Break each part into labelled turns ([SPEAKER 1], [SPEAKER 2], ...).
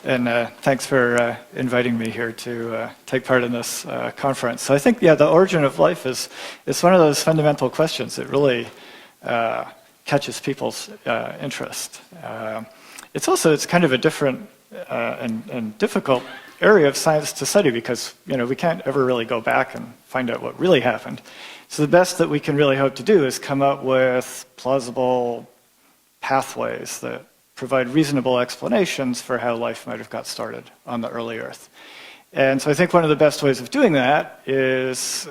[SPEAKER 1] And thanks for inviting me here to take part in this conference. So I think, yeah, the origin of life is one of those fundamental questions that really catches people's interest. It's kind of a different and difficult area of science to study because, we can't ever really go back and find out what really happened. So the best that we can really hope to do is come up with plausible pathways that provide reasonable explanations for how life might have got started on the early Earth. And so I think one of the best ways of doing that is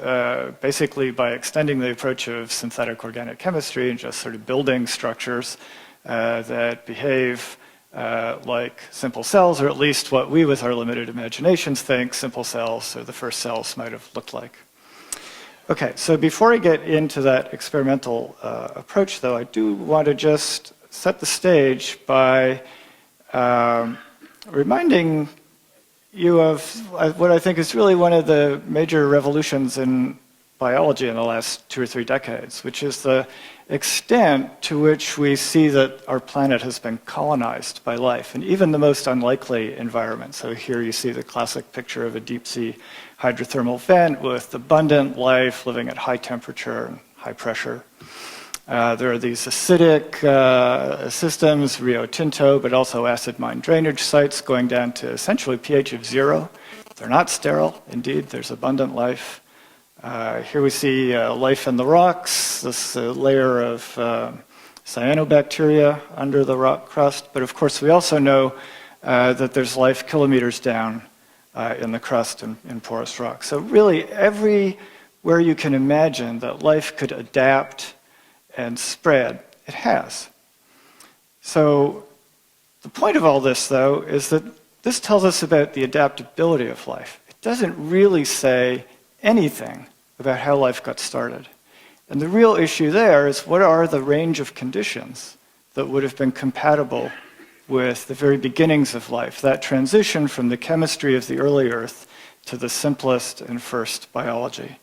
[SPEAKER 1] basically by extending the approach of synthetic organic chemistry and just sort of building structures that behave like simple cells, or at least what we with our limited imaginations think simple cells or the first cells might have looked like. Okay, so before I get into that experimental approach, though, I do want to just set the stage by reminding you of what I think is really one of the major revolutions in biology in the last 2 or 3 decades, which is the extent to which we see that our planet has been colonized by life, and even the most unlikely environment. So here you see the classic picture of a deep-sea hydrothermal vent with abundant life living at high temperature and high pressure. There are these acidic systems, Rio Tinto, but also acid mine drainage sites going down to essentially pH of 0. They're not sterile. Indeed, there's abundant life. Here we see life in the rocks, this layer of cyanobacteria under the rock crust. But of course, we also know that there's life kilometers down in the crust and in porous rock. So really, everywhere you can imagine that life could adapt and spread, it has. So the point of all this, though, is that this tells us about the adaptability of life. It doesn't really say anything about how life got started. And the real issue there is what are the range of conditions that would have been compatible with the very beginnings of life, that transition from the chemistry of the early Earth to the simplest and first biology.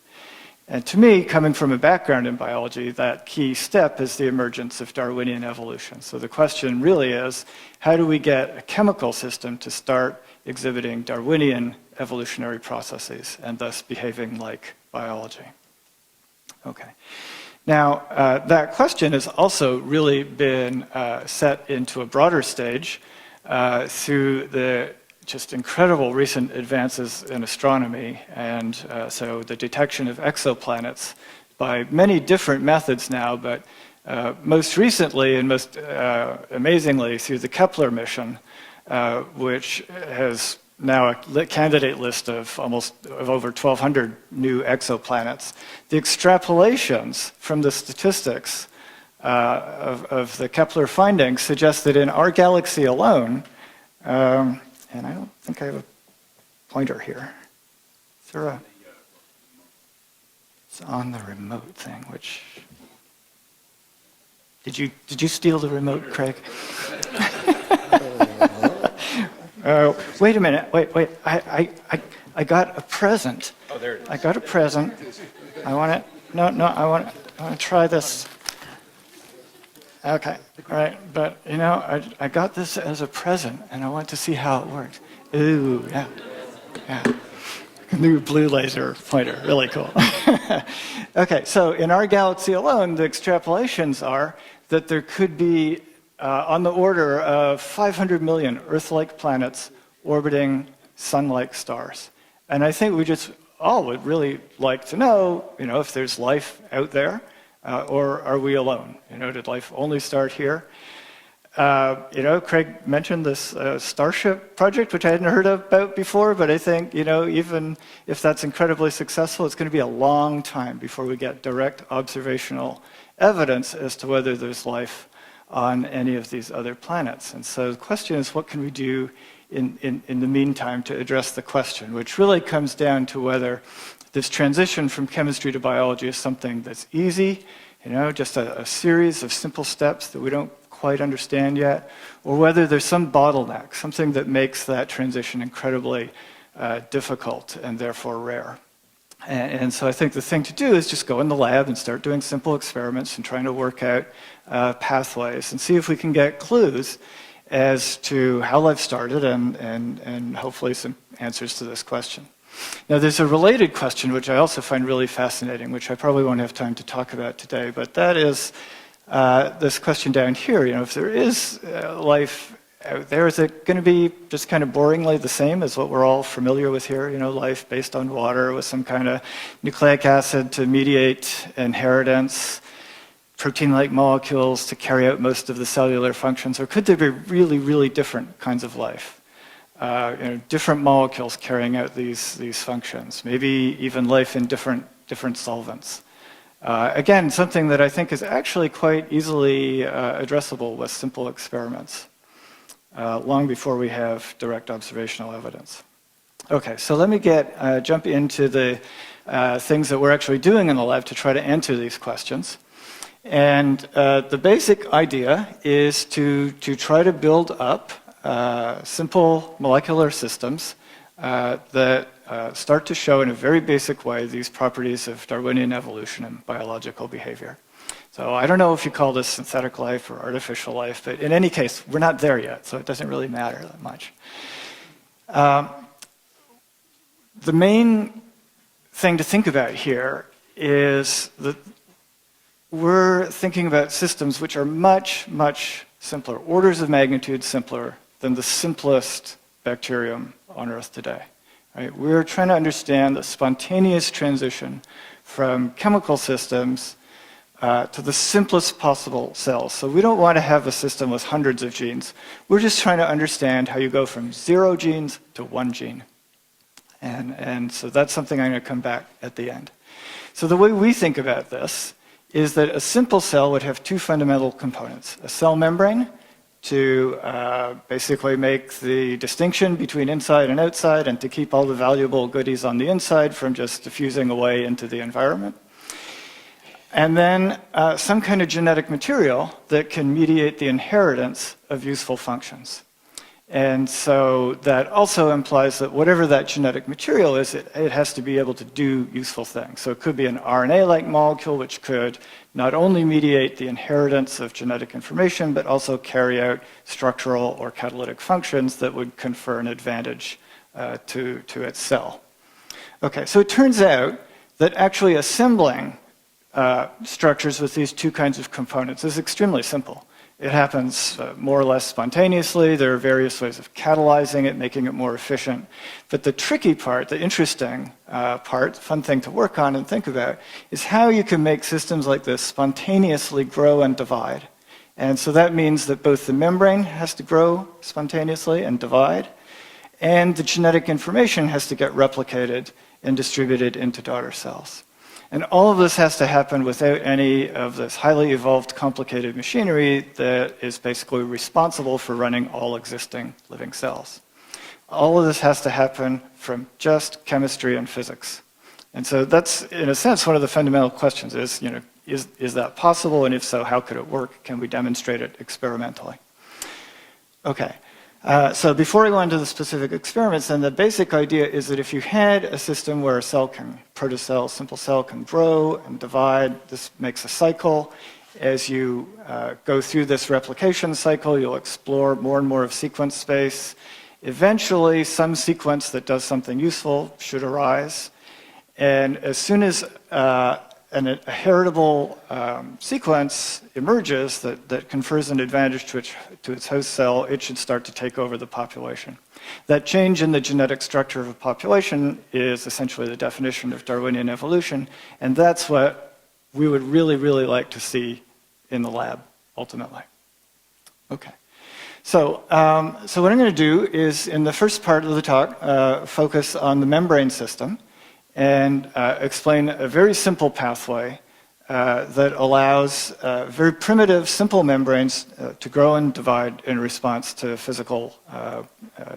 [SPEAKER 1] And to me, coming from a background in biology, that key step is the emergence of Darwinian evolution. So the question really is, how do we get a chemical system to start exhibiting Darwinian evolutionary processes and thus behaving like biology? Okay. Now, that question has also really been set into a broader stage through the just incredible recent advances in astronomy, and so the detection of exoplanets by many different methods now, but most recently and most amazingly through the Kepler mission, which has now a candidate list of over 1,200 new exoplanets. The extrapolations from the statistics of the Kepler findings suggest that in our galaxy alone, and I don't think I have a pointer here. Is there a... It's on the remote thing, which... Did you steal the remote, Craig? Wait a minute. Wait. I got a present.
[SPEAKER 2] Oh, there it is.
[SPEAKER 1] I got a present. I want to... No, I want to try this. Okay, all right, but I got this as a present, and I want to see how it works. Ooh, yeah. New blue laser pointer, really cool. Okay, so in our galaxy alone, the extrapolations are that there could be on the order of 500 million Earth-like planets orbiting Sun-like stars. And I think we just all would really like to know, if there's life out there, or are we alone? Did life only start here? Craig mentioned this Starship project, which I hadn't heard about before, but I think, even if that's incredibly successful, it's going to be a long time before we get direct observational evidence as to whether there's life on any of these other planets. And so the question is, what can we do in the meantime to address the question, which really comes down to whether this transition from chemistry to biology is something that's easy, just a series of simple steps that we don't quite understand yet, or whether there's some bottleneck, something that makes that transition incredibly difficult and therefore rare. And so I think the thing to do is just go in the lab and start doing simple experiments and trying to work out pathways and see if we can get clues as to how life started and hopefully some answers to this question. Now, there's a related question which I also find really fascinating, which I probably won't have time to talk about today, but that is this question down here. You know, if there is life out there, is it going to be just kind of boringly the same as what we're all familiar with here? You know, life based on water with some kind of nucleic acid to mediate inheritance, protein-like molecules to carry out most of the cellular functions, or could there be really, really different kinds of life? You know, different molecules carrying out these functions, maybe even life in different solvents. Again, something that I think is actually quite easily addressable with simple experiments, long before we have direct observational evidence. Okay, so let me jump into the things that we're actually doing in the lab to try to answer these questions. And the basic idea is to try to build up simple molecular systems that start to show in a very basic way these properties of Darwinian evolution and biological behavior. So I don't know if you call this synthetic life or artificial life, but in any case, we're not there yet, so it doesn't really matter that much. The main thing to think about here is that we're thinking about systems which are much, much simpler, orders of magnitude simpler than the simplest bacterium on Earth today. Right? We're trying to understand the spontaneous transition from chemical systems to the simplest possible cells. So we don't want to have a system with hundreds of genes. We're just trying to understand how you go from 0 genes to 1 gene. And so that's something I'm going to come back at the end. So the way we think about this is that a simple cell would have 2 fundamental components. A cell membrane to basically make the distinction between inside and outside and to keep all the valuable goodies on the inside from just diffusing away into the environment. And then some kind of genetic material that can mediate the inheritance of useful functions. And so that also implies that whatever that genetic material is, it has to be able to do useful things. So it could be an RNA-like molecule, which could not only mediate the inheritance of genetic information, but also carry out structural or catalytic functions that would confer an advantage to its cell. Okay, so it turns out that actually assembling structures with these 2 kinds of components is extremely simple. It happens more or less spontaneously. There are various ways of catalyzing it, making it more efficient. But the tricky part, the interesting part, fun thing to work on and think about, is how you can make systems like this spontaneously grow and divide. And so that means that both the membrane has to grow spontaneously and divide, and the genetic information has to get replicated and distributed into daughter cells. And all of this has to happen without any of this highly evolved, complicated machinery that is basically responsible for running all existing living cells. All of this has to happen from just chemistry and physics. And so that's, in a sense, one of the fundamental questions is, you know, is that possible? And if so, how could it work? Can we demonstrate it experimentally? Okay. So before I go into the specific experiments, then the basic idea is that if you had a system where a cell can, protocell, simple cell can grow and divide, this makes a cycle. As you go through this replication cycle, you'll explore more and more of sequence space. Eventually, some sequence that does something useful should arise. And as soon as a heritable sequence emerges that confers an advantage to its host cell, it should start to take over the population. That change in the genetic structure of a population is essentially the definition of Darwinian evolution, and that's what we would really, really like to see in the lab, ultimately. Okay. So what I'm going to do is, in the first part of the talk, focus on the membrane system and explain a very simple pathway that allows very primitive, simple membranes to grow and divide in response to physical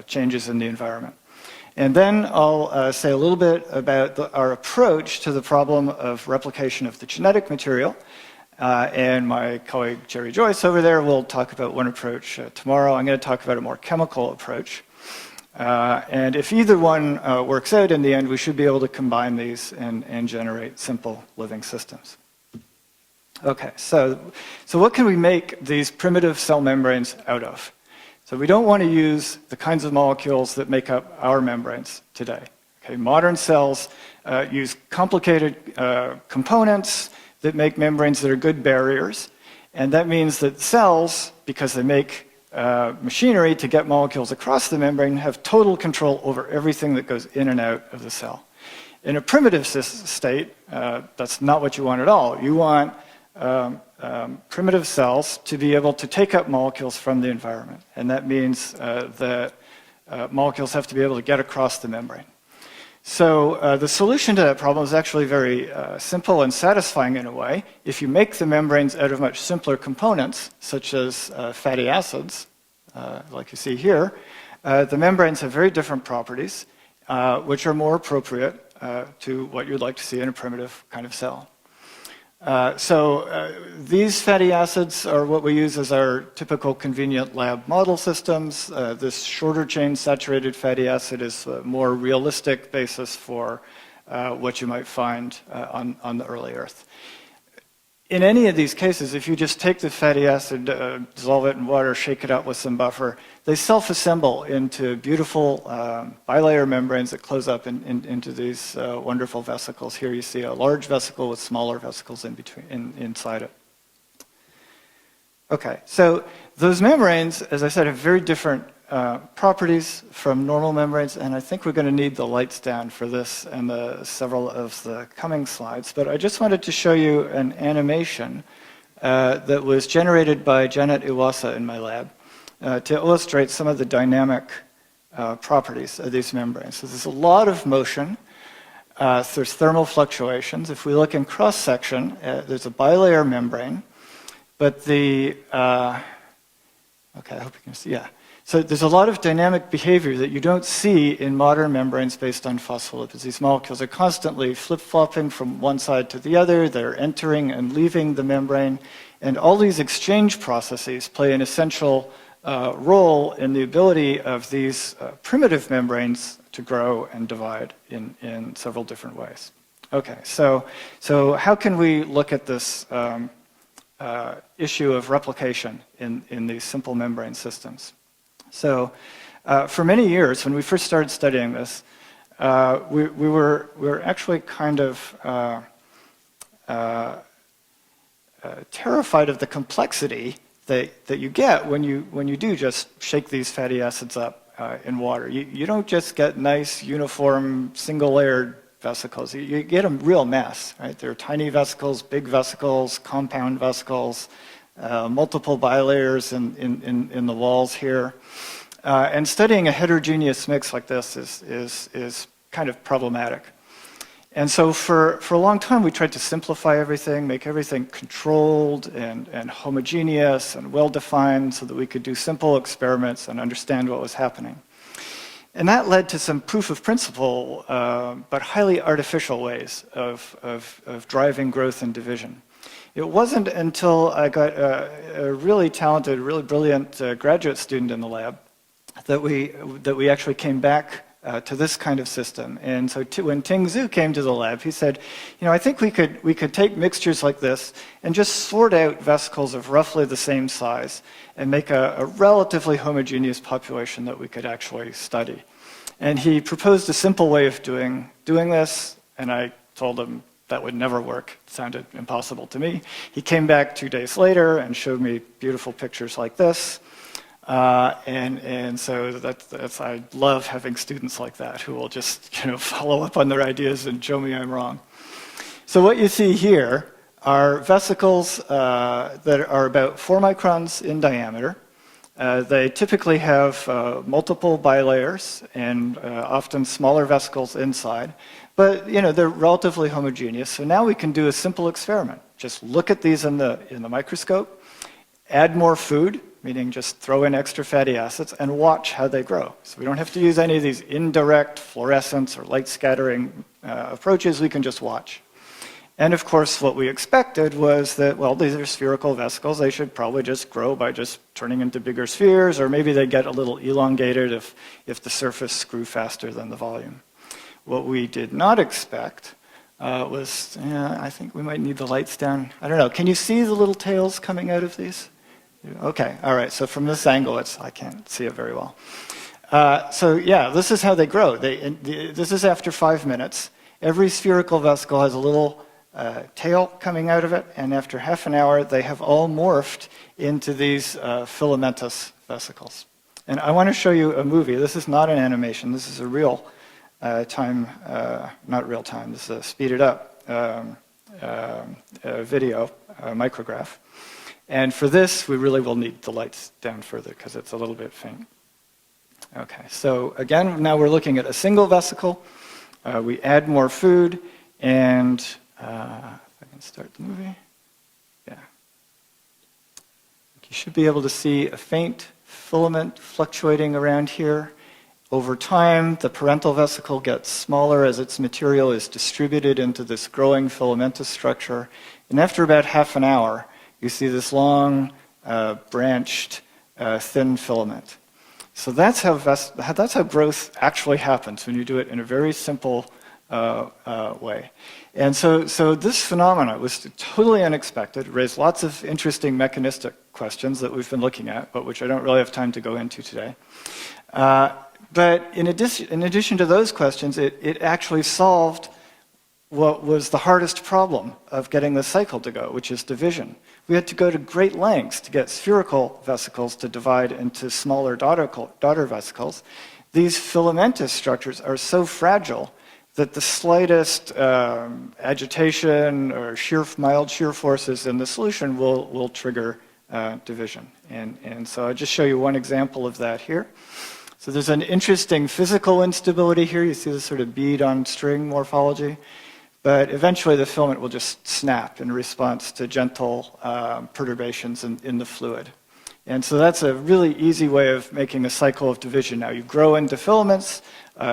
[SPEAKER 1] changes in the environment. And then I'll say a little bit about our approach to the problem of replication of the genetic material. And my colleague Jerry Joyce over there will talk about one approach tomorrow. I'm going to talk about a more chemical approach. And if either one works out in the end, we should be able to combine these and generate simple living systems. Okay, so what can we make these primitive cell membranes out of? So we don't want to use the kinds of molecules that make up our membranes today. Okay, modern cells use complicated components that make membranes that are good barriers, and that means that cells, because they make machinery to get molecules across the membrane, have total control over everything that goes in and out of the cell. In a primitive state, that's not what you want at all. You want primitive cells to be able to take up molecules from the environment, and that means that molecules have to be able to get across the membrane. So the solution to that problem is actually very simple and satisfying in a way. If you make the membranes out of much simpler components, such as fatty acids, like you see here, the membranes have very different properties, which are more appropriate to what you'd like to see in a primitive kind of cell. These fatty acids are what we use as our typical convenient lab model systems. This shorter chain saturated fatty acid is a more realistic basis for what you might find on the early Earth. In any of these cases, if you just take the fatty acid, dissolve it in water, shake it up with some buffer, they self-assemble into beautiful bilayer membranes that close up into these wonderful vesicles. Here you see a large vesicle with smaller vesicles inside it. Okay, so those membranes, as I said, have very different properties from normal membranes, and I think we're going to need the lights down for this and several of the coming slides. But I just wanted to show you an animation that was generated by Janet Iwasa in my lab to illustrate some of the dynamic properties of these membranes. So there's a lot of motion. There's thermal fluctuations. If we look in cross-section, there's a bilayer membrane, but okay, I hope you can see, yeah. So there's a lot of dynamic behavior that you don't see in modern membranes based on phospholipids. These molecules are constantly flip-flopping from one side to the other. They're entering and leaving the membrane. And all these exchange processes play an essential role in the ability of these primitive membranes to grow and divide in several different ways. Okay, so how can we look at this issue of replication in these simple membrane systems? So for many years, when we first started studying this, we were actually kind of terrified of the complexity that you get when you do just shake these fatty acids up in water. You don't just get nice, uniform, single-layered vesicles. You get a real mess, right? There are tiny vesicles, big vesicles, compound vesicles, multiple bilayers in the walls here. And studying a heterogeneous mix like this is kind of problematic. And so for a long time, we tried to simplify everything, make everything controlled and homogeneous and well-defined so that we could do simple experiments and understand what was happening. And that led to some proof of principle, but highly artificial ways of driving growth and division. It wasn't until I got a really talented, really brilliant graduate student in the lab that we actually came back to this kind of system. And so when Ting Zhu came to the lab, he said, I think we could take mixtures like this and just sort out vesicles of roughly the same size and make a relatively homogeneous population that we could actually study. And he proposed a simple way of doing this, and I told him that would never work. It sounded impossible to me. He came back 2 days later and showed me beautiful pictures like this. And so that's I love having students like that who will just follow up on their ideas and show me I'm wrong. So what you see here are vesicles that are about 4 microns in diameter. They typically have multiple bilayers and often smaller vesicles inside. But they're relatively homogeneous. So now we can do a simple experiment. Just look at these in the microscope, add more food, meaning just throw in extra fatty acids, and watch how they grow. So we don't have to use any of these indirect fluorescence or light scattering approaches. We can just watch. And of course, what we expected was that, well, these are spherical vesicles. They should probably just grow by just turning into bigger spheres, or maybe they get a little elongated if the surface grew faster than the volume. What we did not expect was, I think we might need the lights down. I don't know. Can you see the little tails coming out of these? Okay, all right, so from this angle, I can't see it very well. So yeah, this is how they grow. This is after 5 minutes. Every spherical vesicle has a little tail coming out of it, and after half an hour, they have all morphed into these filamentous vesicles. And I want to show you a movie. This is not an animation. This is a real time, not real time. This is a speeded up video, micrograph. And for this, we really will need the lights down further because it's a little bit faint. Okay, so again, now we're looking at a single vesicle. We add more food, and if I can start the movie. Yeah. You should be able to see a faint filament fluctuating around here. Over time, the parental vesicle gets smaller as its material is distributed into this growing filamentous structure. And after about half an hour, you see this long, branched, thin filament. So that's how growth actually happens when you do it in a very simple way. And so this phenomena was totally unexpected, raised lots of interesting mechanistic questions that we've been looking at, but which I don't really have time to go into today. But in addition to those questions, it actually solved what was the hardest problem of getting the cycle to go, which is division. We had to go to great lengths to get spherical vesicles to divide into smaller daughter vesicles. These filamentous structures are so fragile that the slightest agitation or mild shear forces in the solution will trigger division. And so I'll just show you one example of that here. So there's an interesting physical instability here. You see this sort of bead on string morphology. But eventually the filament will just snap in response to gentle perturbations in the fluid. And so that's a really easy way of making a cycle of division. Now you grow into filaments,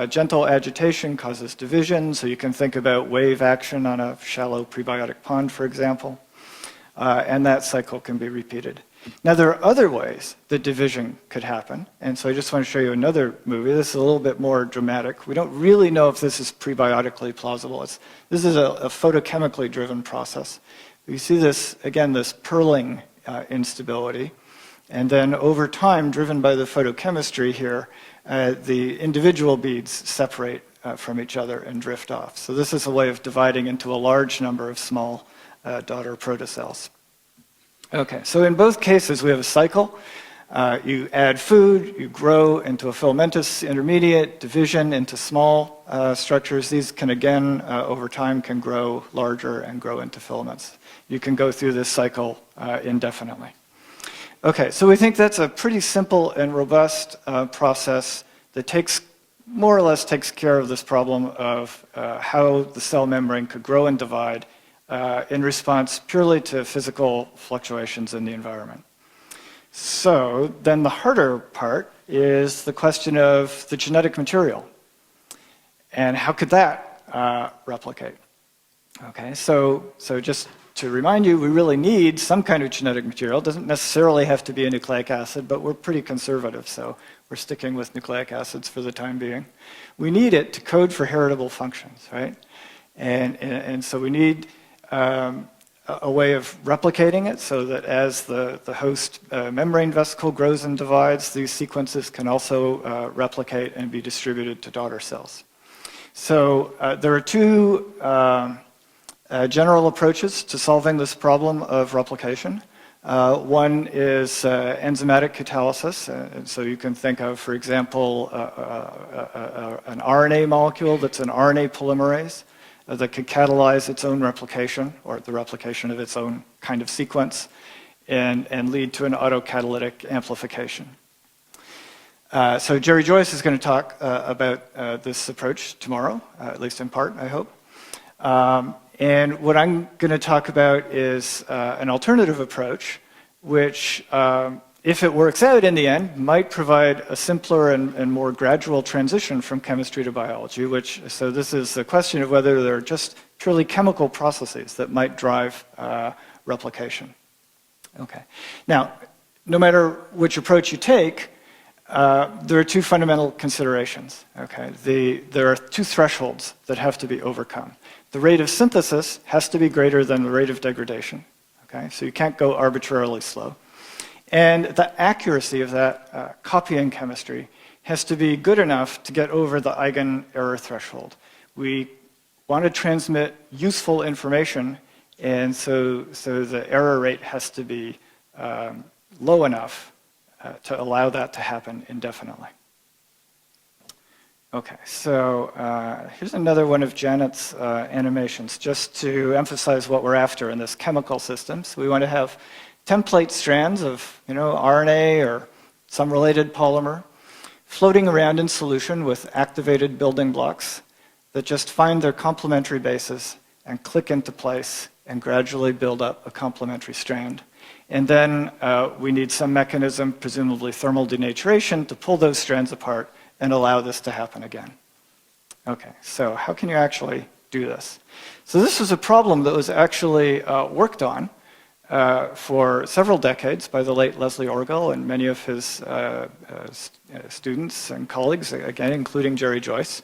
[SPEAKER 1] gentle agitation causes division, so you can think about wave action on a shallow prebiotic pond, for example, and that cycle can be repeated. Now there are other ways that division could happen, and so I just want to show you another movie. This is a little bit more dramatic. We don't really know if this is prebiotically plausible. This is a photochemically driven process. You see this, again, this purling instability, and then over time, driven by the photochemistry here, the individual beads separate from each other and drift off. So this is a way of dividing into a large number of small daughter protocells. Okay, so in both cases, we have a cycle. You add food, you grow into a filamentous intermediate, division into small structures. These can, again, over time, can grow larger and grow into filaments. You can go through this cycle indefinitely. Okay, so we think that's a pretty simple and robust process that more or less takes care of this problem of how the cell membrane could grow and divide in response purely to physical fluctuations in the environment. So then the harder part is the question of the genetic material. And how could that replicate? Okay, so just to remind you, we really need some kind of genetic material. It doesn't necessarily have to be a nucleic acid, but we're pretty conservative, so we're sticking with nucleic acids for the time being. We need it to code for heritable functions, right? And so we need a way of replicating it so that as the host membrane vesicle grows and divides, these sequences can also replicate and be distributed to daughter cells. So there are two general approaches to solving this problem of replication. One is enzymatic catalysis. And so you can think of, for example, an RNA molecule that's an RNA polymerase that could catalyze its own replication, or the replication of its own kind of sequence, and lead to an autocatalytic amplification. So Jerry Joyce is going to talk about this approach tomorrow, at least in part, I hope. And what I'm going to talk about is an alternative approach, which, if it works out in the end, might provide a simpler and more gradual transition from chemistry to biology, so this is the question of whether there are just purely chemical processes that might drive replication. Okay. Now, no matter which approach you take, there are two fundamental considerations. Okay. There are two thresholds that have to be overcome. The rate of synthesis has to be greater than the rate of degradation. Okay. So you can't go arbitrarily slow. And the accuracy of that copying chemistry has to be good enough to get over the eigen-error threshold. We want to transmit useful information, and so the error rate has to be low enough to allow that to happen indefinitely. Okay, so here's another one of Janet's animations, just to emphasize what we're after in this chemical system. So we want to have template strands of, RNA or some related polymer floating around in solution with activated building blocks that just find their complementary bases and click into place and gradually build up a complementary strand. And then we need some mechanism, presumably thermal denaturation, to pull those strands apart and allow this to happen again. Okay, so how can you actually do this? So this was a problem that was actually worked on for several decades by the late Leslie Orgel and many of his students and colleagues, again, including Jerry Joyce.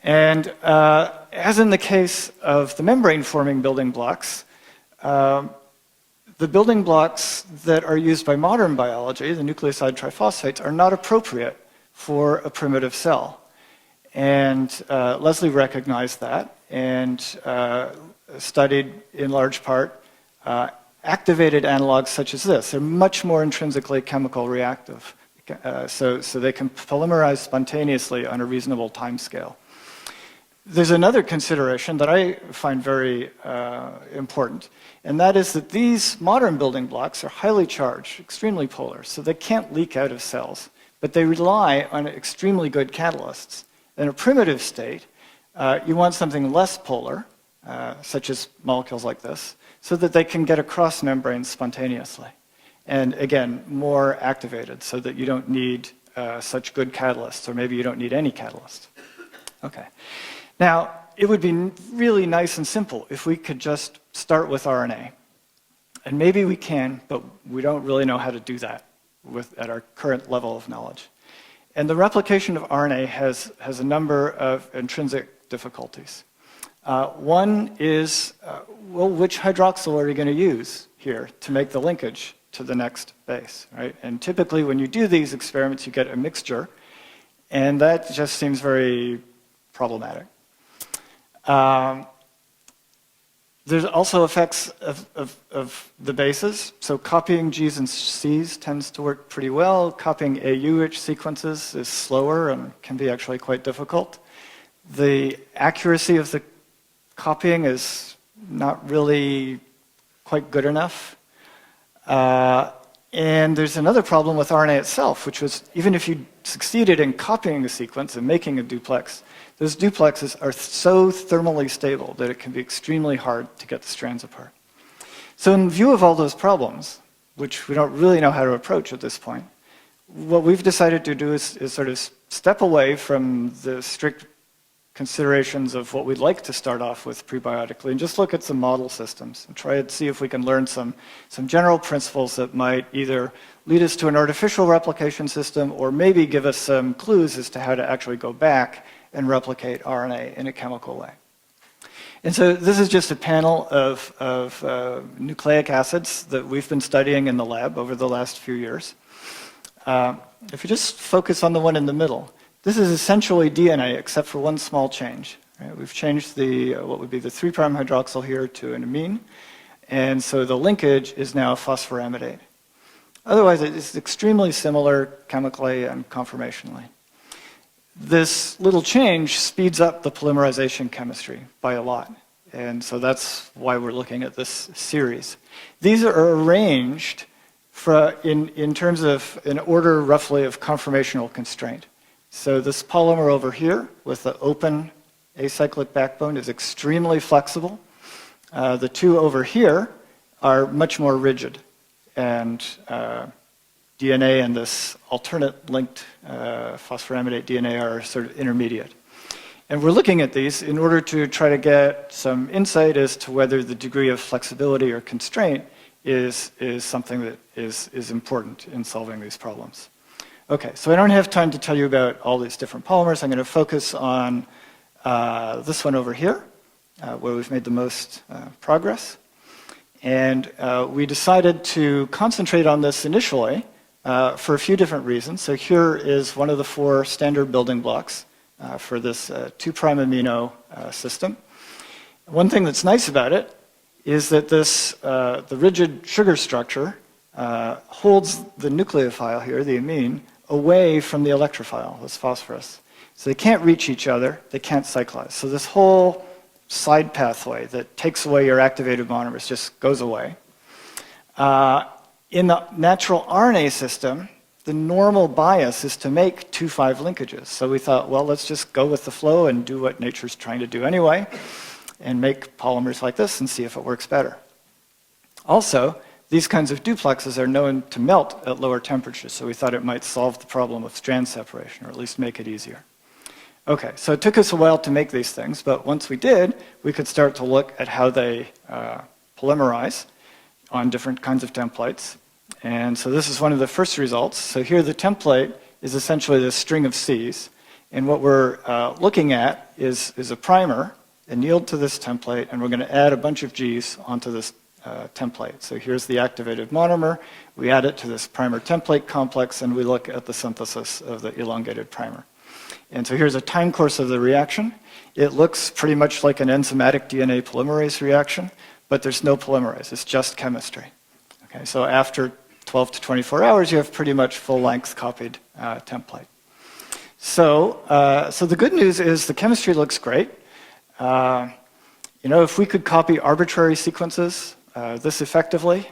[SPEAKER 1] And as in the case of the membrane-forming building blocks, the building blocks that are used by modern biology, the nucleoside triphosphates, are not appropriate for a primitive cell. And Leslie recognized that and studied, in large part, activated analogs such as this. They're much more intrinsically chemical reactive, so they can polymerize spontaneously on a reasonable time scale. There's another consideration that I find very important, and that is that these modern building blocks are highly charged, extremely polar, so they can't leak out of cells, but they rely on extremely good catalysts. In a primitive state, you want something less polar, such as molecules like this, so that they can get across membranes spontaneously. And again, more activated, so that you don't need such good catalysts, or maybe you don't need any catalyst. Okay. Now, it would be really nice and simple if we could just start with RNA. And maybe we can, but we don't really know how to do that at our current level of knowledge. And the replication of RNA has a number of intrinsic difficulties. One is, which hydroxyl are you going to use here to make the linkage to the next base, right? And typically when you do these experiments, you get a mixture, and that just seems very problematic. There's also effects of the bases. So copying G's and C's tends to work pretty well. Copying AU-rich sequences is slower and can be actually quite difficult. The accuracy of the copying is not really quite good enough. And there's another problem with RNA itself, which was even if you succeeded in copying a sequence and making a duplex, those duplexes are so thermally stable that it can be extremely hard to get the strands apart. So in view of all those problems, which we don't really know how to approach at this point, what we've decided to do is sort of step away from the strict considerations of what we'd like to start off with prebiotically and just look at some model systems and try to see if we can learn some general principles that might either lead us to an artificial replication system or maybe give us some clues as to how to actually go back and replicate RNA in a chemical way. And so this is just a panel of nucleic acids that we've been studying in the lab over the last few years. If you just focus on the one in the middle, this is essentially DNA except for one small change. Right? We've changed what would be the 3' hydroxyl here to an amine, and so the linkage is now phosphoramidate. Otherwise, it's extremely similar chemically and conformationally. This little change speeds up the polymerization chemistry by a lot, and so that's why we're looking at this series. These are arranged in terms of an order roughly of conformational constraint. So this polymer over here with the open acyclic backbone is extremely flexible. The two over here are much more rigid, and DNA and this alternate linked phosphoramidate DNA are sort of intermediate. And we're looking at these in order to try to get some insight as to whether the degree of flexibility or constraint is something that is important in solving these problems. Okay, so I don't have time to tell you about all these different polymers. I'm going to focus on this one over here, where we've made the most progress. And we decided to concentrate on this initially for a few different reasons. So here is one of the 4 standard building blocks for this 2' amino system. One thing that's nice about it is that this, the rigid sugar structure holds the nucleophile here, the amine, away from the electrophile, this phosphorus. So they can't reach each other, they can't cyclize. So this whole side pathway that takes away your activated monomers just goes away. In the natural RNA system, the normal bias is to make 2,5 linkages. So we thought, well, let's just go with the flow and do what nature's trying to do anyway, and make polymers like this and see if it works better. Also, these kinds of duplexes are known to melt at lower temperatures, so we thought it might solve the problem of strand separation, or at least make it easier. Okay, so it took us a while to make these things, but once we did, we could start to look at how they polymerize on different kinds of templates. And so this is one of the first results. So here the template is essentially this string of Cs, and what we're looking at is a primer annealed to this template, and we're going to add a bunch of Gs onto this template. So here's the activated monomer, we add it to this primer template complex, and we look at the synthesis of the elongated primer. And so here's a time course of the reaction. It looks pretty much like an enzymatic DNA polymerase reaction, but there's no polymerase, it's just chemistry. Okay, so after 12 to 24 hours, you have pretty much full-length copied template. So the good news is the chemistry looks great. If we could copy arbitrary sequences this effectively,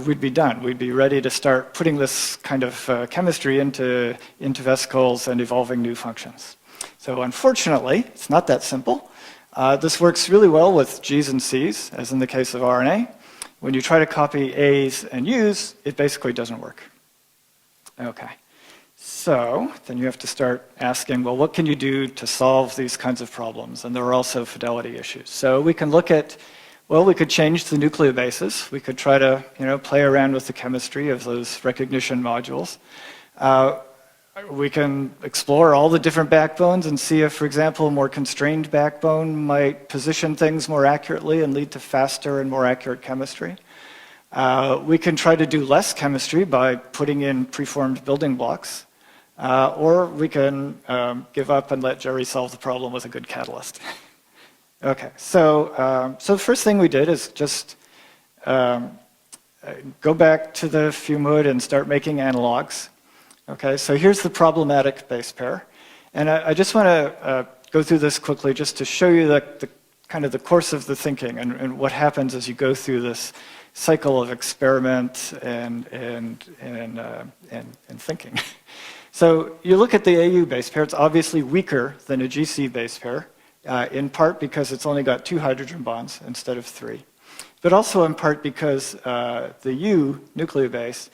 [SPEAKER 1] we'd be done. We'd be ready to start putting this kind of chemistry into vesicles and evolving new functions. So unfortunately, it's not that simple. This works really well with Gs and Cs, as in the case of RNA. When you try to copy As and Us, it basically doesn't work. Okay. So then you have to start asking, well, what can you do to solve these kinds of problems? And there are also fidelity issues. So we can look at, well, we could change the nucleobases. We could try to, play around with the chemistry of those recognition modules. We can explore all the different backbones and see if, for example, a more constrained backbone might position things more accurately and lead to faster and more accurate chemistry. We can try to do less chemistry by putting in preformed building blocks. Or we can give up and let Jerry solve the problem with a good catalyst. Okay, so the first thing we did is just go back to the fume hood and start making analogs. Okay, so here's the problematic base pair. And I just want to go through this quickly just to show you the kind of the course of the thinking and what happens as you go through this cycle of experiment and thinking. So you look at the AU base pair, it's obviously weaker than a GC base pair, in part because it's only got 2 hydrogen bonds instead of 3. But also in part because the U nucleobase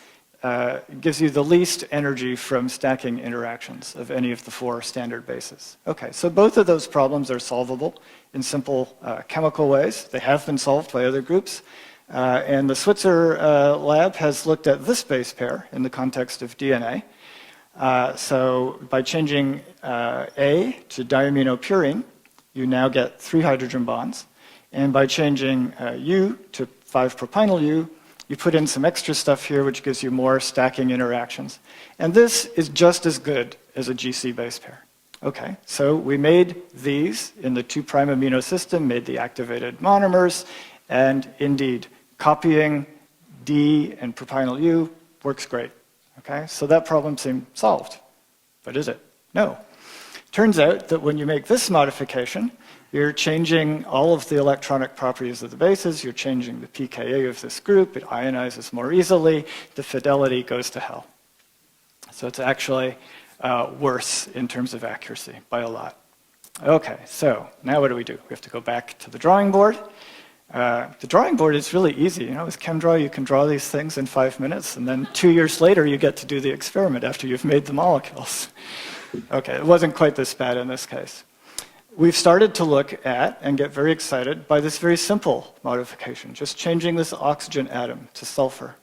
[SPEAKER 1] gives you the least energy from stacking interactions of any of the 4 standard bases. Okay, so both of those problems are solvable in simple chemical ways. They have been solved by other groups. And the Switzer lab has looked at this base pair in the context of DNA. So by changing A to diaminopurine, you now get 3 hydrogen bonds. And by changing U to 5-propynyl U, you put in some extra stuff here, which gives you more stacking interactions. And this is just as good as a GC base pair. Okay, so we made these in the 2' amino system, made the activated monomers, and indeed, copying D and propynyl U works great. Okay, so that problem seemed solved. But is it? No. Turns out that when you make this modification, you're changing all of the electronic properties of the bases, you're changing the pKa of this group, it ionizes more easily, the fidelity goes to hell. So it's actually worse in terms of accuracy by a lot. Okay, so now what do? We have to go back to the drawing board. The drawing board is really easy. With ChemDraw, you can draw these things in 5 minutes, and then 2 years later, you get to do the experiment after you've made the molecules. Okay, it wasn't quite this bad in this case. We've started to look at and get very excited by this very simple modification, just changing this oxygen atom to sulfur.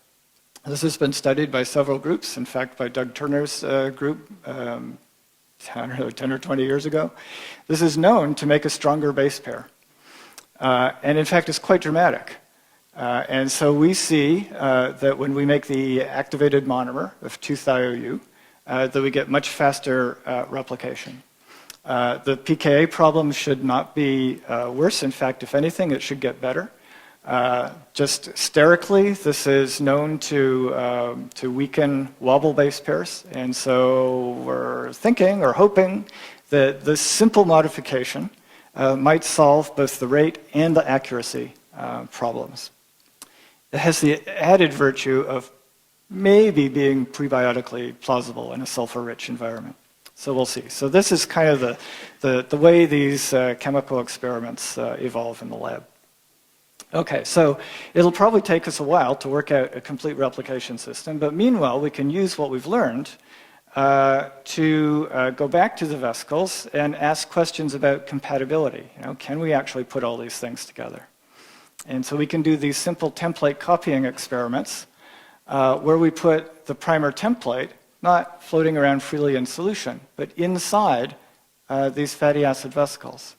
[SPEAKER 1] This has been studied by several groups, in fact, by Doug Turner's group, I don't know, 10 or 20 years ago. This is known to make a stronger base pair. And in fact, it's quite dramatic. And so we see that when we make the activated monomer of 2-thiou, that we get much faster replication. The pKa problem should not be worse. In fact, if anything, it should get better. Just sterically, this is known to weaken wobble base pairs. And so we're thinking or hoping that this simple modification might solve both the rate and the accuracy problems. It has the added virtue of maybe being prebiotically plausible in a sulfur-rich environment. So we'll see. So this is kind of the way these chemical experiments evolve in the lab. Okay, so it'll probably take us a while to work out a complete replication system, but meanwhile we can use what we've learned to go back to the vesicles and ask questions about compatibility. Can we actually put all these things together? And so we can do these simple template copying experiments where we put the primer template not floating around freely in solution, but inside these fatty acid vesicles.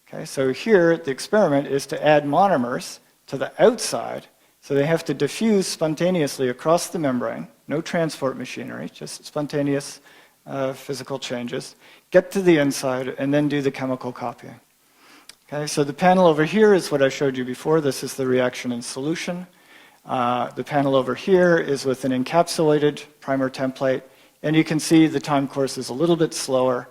[SPEAKER 1] Okay, so here the experiment is to add monomers to the outside, so they have to diffuse spontaneously across the membrane, no transport machinery, just spontaneous physical changes, get to the inside, and then do the chemical copying. Okay, so the panel over here is what I showed you before. This is the reaction in solution. The panel over here is with an encapsulated primer template, and you can see the time course is a little bit slower,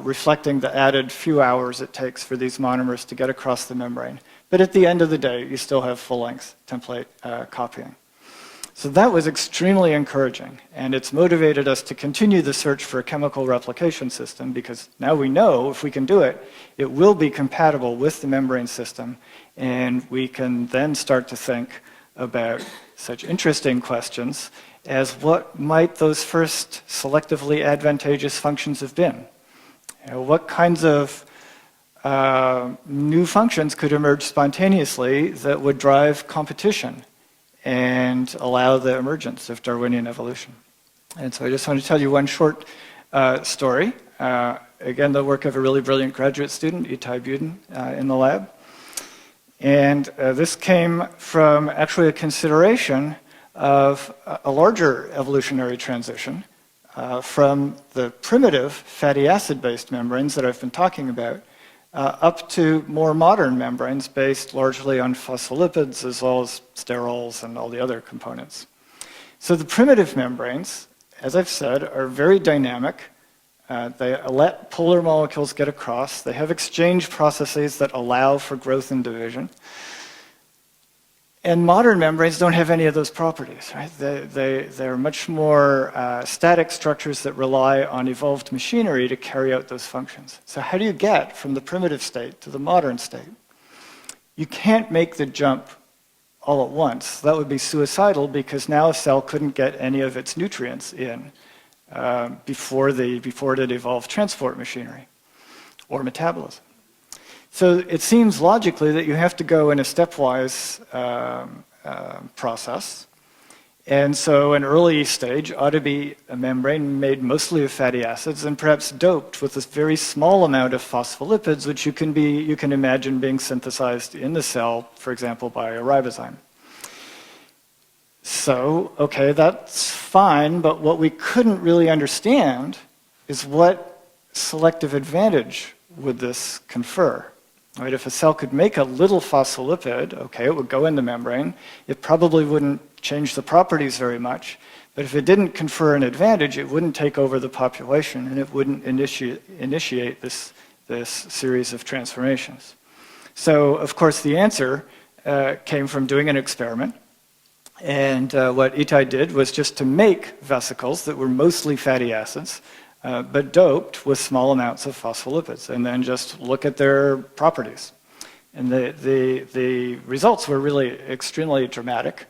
[SPEAKER 1] reflecting the added few hours it takes for these monomers to get across the membrane. But at the end of the day, you still have full-length template copying. So that was extremely encouraging, and it's motivated us to continue the search for a chemical replication system, because now we know if we can do it, it will be compatible with the membrane system, and we can then start to think about such interesting questions as what might those first selectively advantageous functions have been. What kinds of new functions could emerge spontaneously that would drive competition and allow the emergence of Darwinian evolution. And so I just want to tell you one short story. Again, the work of a really brilliant graduate student, Itai Buden, in the lab. And this came from actually a consideration of a larger evolutionary transition from the primitive fatty acid-based membranes that I've been talking about up to more modern membranes based largely on phospholipids as well as sterols and all the other components. So the primitive membranes, as I've said, are very dynamic. They let polar molecules get across. They have exchange processes that allow for growth and division. And modern membranes don't have any of those properties, right? They're much more static structures that rely on evolved machinery to carry out those functions. So how do you get from the primitive state to the modern state? You can't make the jump all at once. That would be suicidal, because now a cell couldn't get any of its nutrients in before it evolved transport machinery or metabolism. So it seems logically that you have to go in a stepwise process. And so an early stage ought to be a membrane made mostly of fatty acids and perhaps doped with a very small amount of phospholipids, which you can imagine being synthesized in the cell, for example, by a ribozyme. So, okay, that's fine, but what we couldn't really understand is what selective advantage would this confer? Right, if a cell could make a little phospholipid, okay, it would go in the membrane. It probably wouldn't change the properties very much, but if it didn't confer an advantage, it wouldn't take over the population, and it wouldn't initiate this series of transformations. So, of course, the answer came from doing an experiment. And what Itai did was just to make vesicles that were mostly fatty acids, but doped with small amounts of phospholipids, and then just look at their properties. And the results were really extremely dramatic.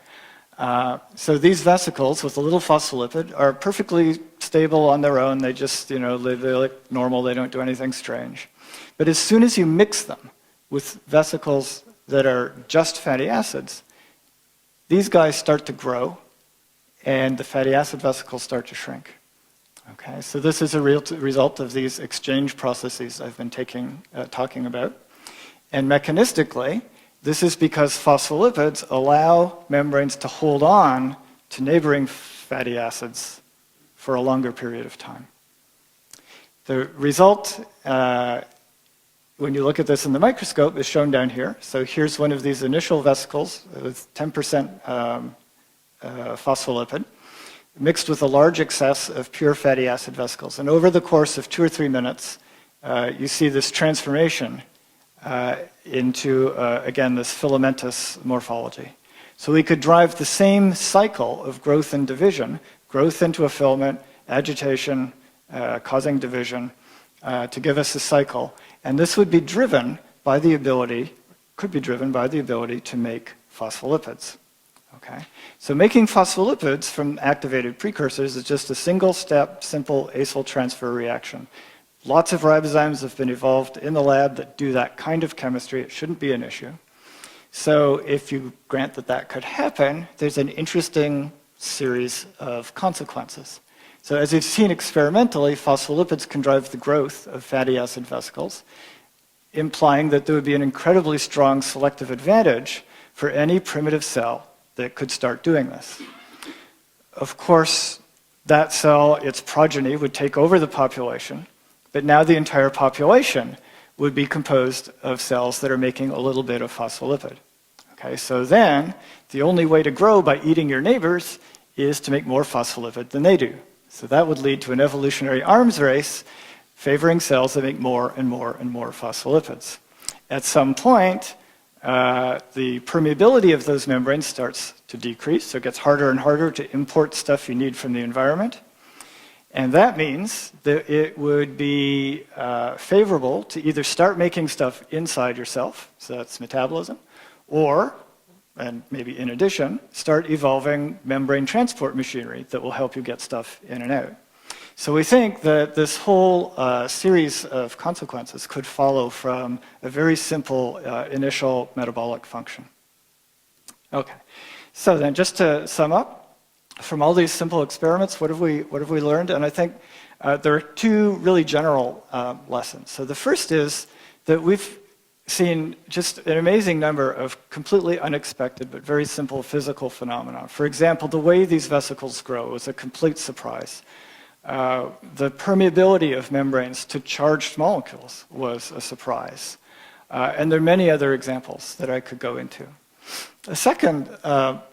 [SPEAKER 1] So these vesicles with a little phospholipid are perfectly stable on their own. They just, they look normal. They don't do anything strange. But as soon as you mix them with vesicles that are just fatty acids, these guys start to grow, and the fatty acid vesicles start to shrink. Okay, so this is a real result of these exchange processes I've been talking about. And mechanistically, This is because phospholipids allow membranes to hold on to neighboring fatty acids for a longer period of time. The result, when you look at this in the microscope, is shown down here. So here's one of these initial vesicles with 10% phospholipid, mixed with a large excess of pure fatty acid vesicles. And over the course of 2 or 3 minutes, you see this transformation into, again, this filamentous morphology. So we could drive the same cycle of growth and division, growth into a filament, agitation, causing division, to give us a cycle. And this would be driven by the ability, could be driven by the ability to make phospholipids. Okay? So making phospholipids from activated precursors is just a single-step, simple acyl transfer reaction. Lots of ribozymes have been evolved in the lab that do that kind of chemistry. It shouldn't be an issue. So if you grant that that could happen, there's an interesting series of consequences. So as you've seen experimentally, phospholipids can drive the growth of fatty acid vesicles, implying that there would be an incredibly strong selective advantage for any primitive cell that could start doing this. Of course, that cell, its progeny, would take over the population, but now the entire population would be composed of cells that are making a little bit of phospholipid. Okay, so then the only way to grow by eating your neighbors is to make more phospholipid than they do. So that would lead to an evolutionary arms race favoring cells that make more and more and more phospholipids. At some point, the permeability of those membranes starts to decrease, so it gets harder and harder to import stuff you need from the environment. And that means that it would be favorable to either start making stuff inside yourself, so that's metabolism, or, and maybe in addition, start evolving membrane transport machinery that will help you get stuff in and out. So we think that this whole series of consequences could follow from a very simple initial metabolic function. Okay, so then just to sum up, from all these simple experiments, what have we learned? And I think there are 2 really general lessons. So the first is that we've seen just an amazing number of completely unexpected but very simple physical phenomena. For example, the way these vesicles grow is a complete surprise. The permeability of membranes to charged molecules was a surprise. And there are many other examples that I could go into. The second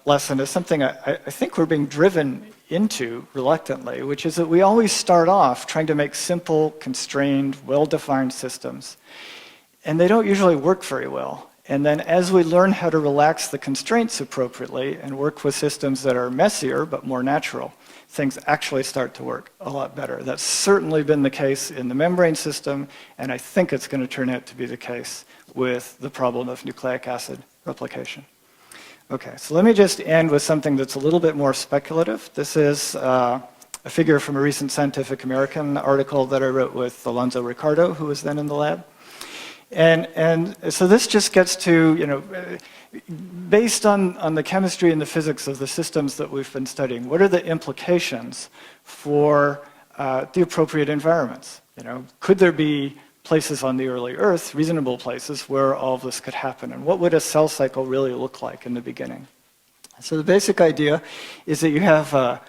[SPEAKER 1] lesson is something I think we're being driven into reluctantly, which is that we always start off trying to make simple, constrained, well-defined systems. And they don't usually work very well. And then as we learn how to relax the constraints appropriately and work with systems that are messier but more natural, things actually start to work a lot better. That's certainly been the case in the membrane system, and I think it's going to turn out to be the case with the problem of nucleic acid replication. Okay, so let me just end with something that's a little bit more speculative. This is a figure from a recent Scientific American article that I wrote with Alonso Ricardo, who was then in the lab. And so this just gets to, based on the chemistry and the physics of the systems that we've been studying, what are the implications for the appropriate environments? Could there be places on the early Earth, reasonable places, where all of this could happen? And what would a cell cycle really look like in the beginning? So the basic idea is that you have a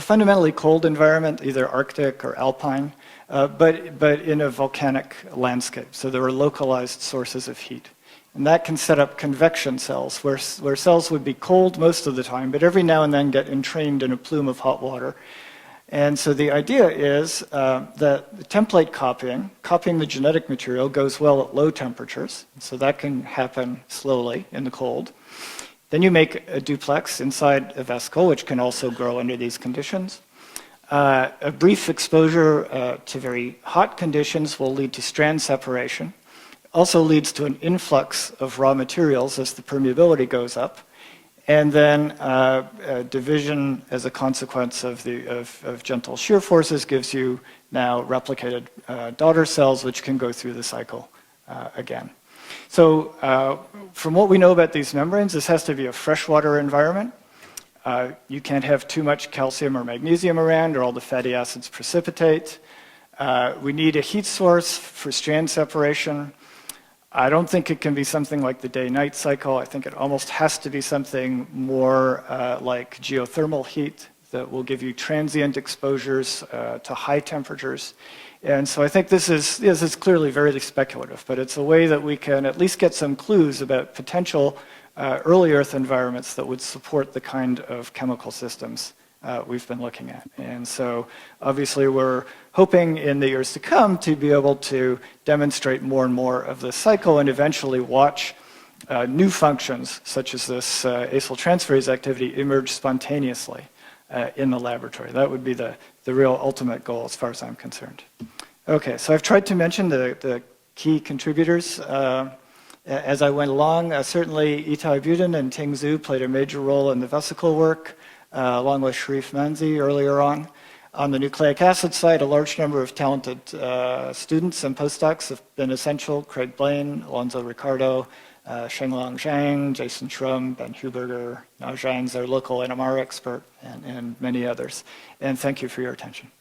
[SPEAKER 1] fundamentally cold environment, either Arctic or alpine, but in a volcanic landscape. So there are localized sources of heat. And that can set up convection cells, where cells would be cold most of the time, but every now and then get entrained in a plume of hot water. And so the idea is that the template copying the genetic material, goes well at low temperatures. So that can happen slowly in the cold. Then you make a duplex inside a vesicle, which can also grow under these conditions. A brief exposure to very hot conditions will lead to strand separation. Also leads to an influx of raw materials as the permeability goes up. And then division as a consequence of gentle shear forces gives you now replicated daughter cells, which can go through the cycle again. So from what we know about these membranes, this has to be a freshwater environment. You can't have too much calcium or magnesium around, or all the fatty acids precipitate. We need a heat source for strand separation. I don't think it can be something like the day-night cycle. I think it almost has to be something more like geothermal heat that will give you transient exposures to high temperatures. And so I think this is clearly very speculative, but it's a way that we can at least get some clues about potential early Earth environments that would support the kind of chemical systems we've been looking at. And so obviously we're hoping in the years to come to be able to demonstrate more and more of this cycle and eventually watch new functions such as this acyl transferase activity emerge spontaneously in the laboratory. That would be the real ultimate goal as far as I'm concerned. Okay, so I've tried to mention the key contributors as I went along. Certainly Itai Budin and Ting Zhu played a major role in the vesicle work, along with Sharif Manzi earlier on. On the nucleic acid side, a large number of talented students and postdocs have been essential. Craig Blaine, Alonso Ricardo, Shenglong Zhang, Jason Schrum, Ben Huberger, Na Zhang's our local NMR expert, and many others. And thank you for your attention.